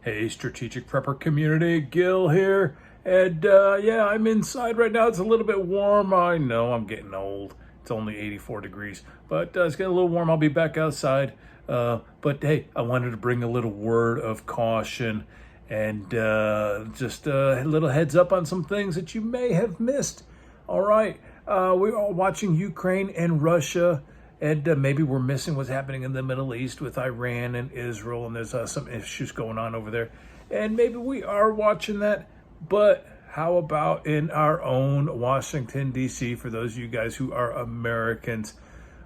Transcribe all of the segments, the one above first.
Hey, Strategic Prepper community, Gil here. And yeah, I'm inside right now. It's a little bit warm. I know I'm getting old. It's only 84 degrees, but it's getting a little warm. I'll be back outside. But hey, I wanted to bring a little word of caution and just a little heads up on some things that you may have missed. All right. We're all watching Ukraine and Russia. And maybe we're missing what's happening in the Middle East with Iran and Israel, and there's some issues going on over there. And maybe we are watching that, but how about in our own Washington, D.C., for those of you guys who are Americans?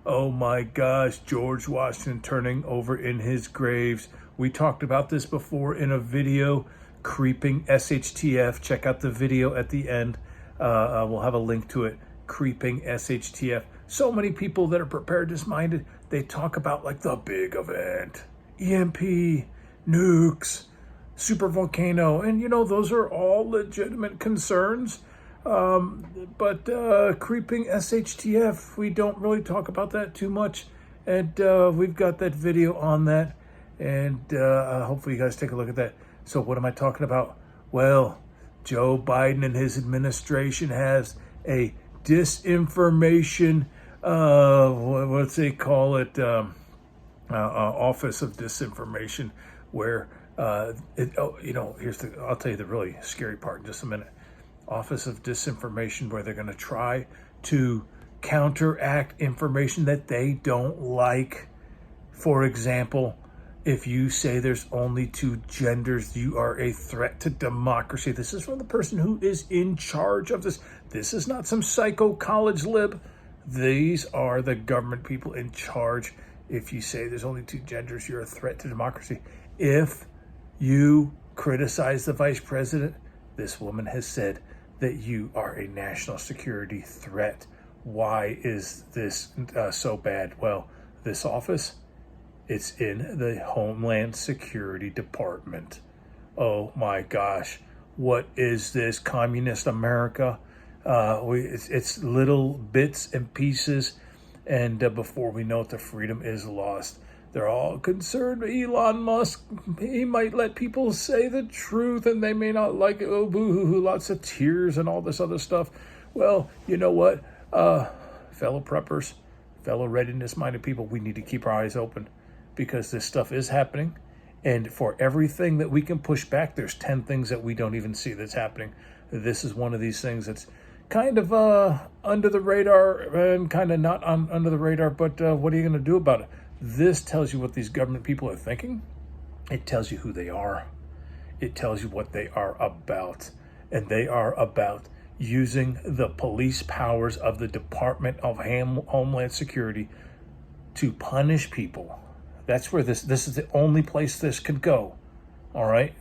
Oh my gosh, George Washington turning over in his graves. We talked about this before in a video, Creeping SHTF. Check out the video at the end. We'll have a link to it. Creeping SHTF. So many people that are preparedness-minded, they talk about like the big event, EMP, nukes, super volcano, and you know, those are all legitimate concerns. But creeping SHTF, we don't really talk about that too much. And we've got that video on that. And hopefully you guys take a look at that. So what am I talking about? Well, Joe Biden and his administration has a disinformation, what's they call it, office of disinformation, where I'll tell you the really scary part in just a minute. Office of disinformation, where they're going to try to counteract information that they don't like. For example, if you say there's only two genders, you are a threat to democracy. This is from the person who is in charge of this. This is not some psycho college lib. These are the government people in charge. If you say there's only two genders, you're a threat to democracy. If you criticize the vice president, this woman has said that you are a national security threat. Why is this so bad? Well, this office, it's in the Homeland Security Department. Oh my gosh. What is this? Communist America? It's little bits and pieces. And before we know it, the freedom is lost. They're all concerned. Elon Musk, he might let people say the truth and they may not like it. Oh, boo-hoo-hoo, lots of tears and all this other stuff. Well, you know what? Fellow preppers, fellow readiness-minded people, we need to keep our eyes open, because this stuff is happening. And for everything that we can push back, there's 10 things that we don't even see that's happening. This is one of these things that's kind of under the radar and kind of not under the radar, but what are you going to do about it? This tells you what these government people are thinking. It tells you who they are. It tells you what they are about. And they are about using the police powers of the Department of Homeland Security to punish people. That's where this is the only place this could go. All right.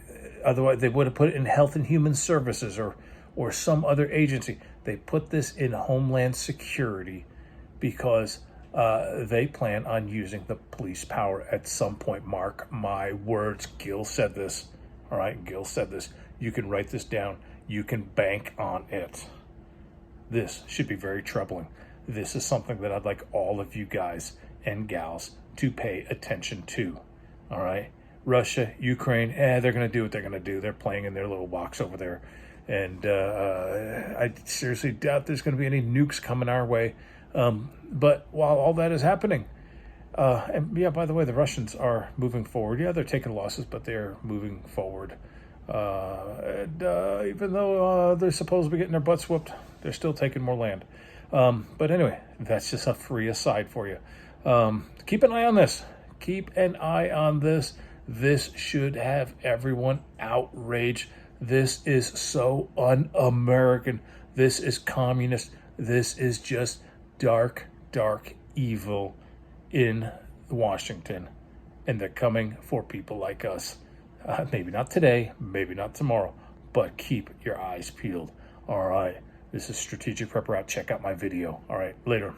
Otherwise, they would have put it in Health and Human Services or some other agency. They put this in Homeland Security because they plan on using the police power at some point. Mark my words. Gil said this. All right. Gil said this. You can write this down. You can bank on it. This should be very troubling. This is something that I'd like all of you guys and gals to pay attention to. All right. Russia, Ukraine, they're going to do what they're going to do. They're playing in their little box over there. And I seriously doubt there's going to be any nukes coming our way. But while all that is happening, and yeah, by the way, the Russians are moving forward. Yeah, they're taking losses, but they're moving forward. And even though they're supposed to be getting their butts whooped, they're still taking more land. But anyway, that's just a free aside for you. Keep an eye on this. Keep an eye on this. This should have everyone outraged. This is so un-American. This is communist. This is just dark, dark evil in Washington. And they're coming for people like us. Maybe not today, maybe not tomorrow, but keep your eyes peeled. All right. This is Strategic Prepper out. Check out my video. All right. Later.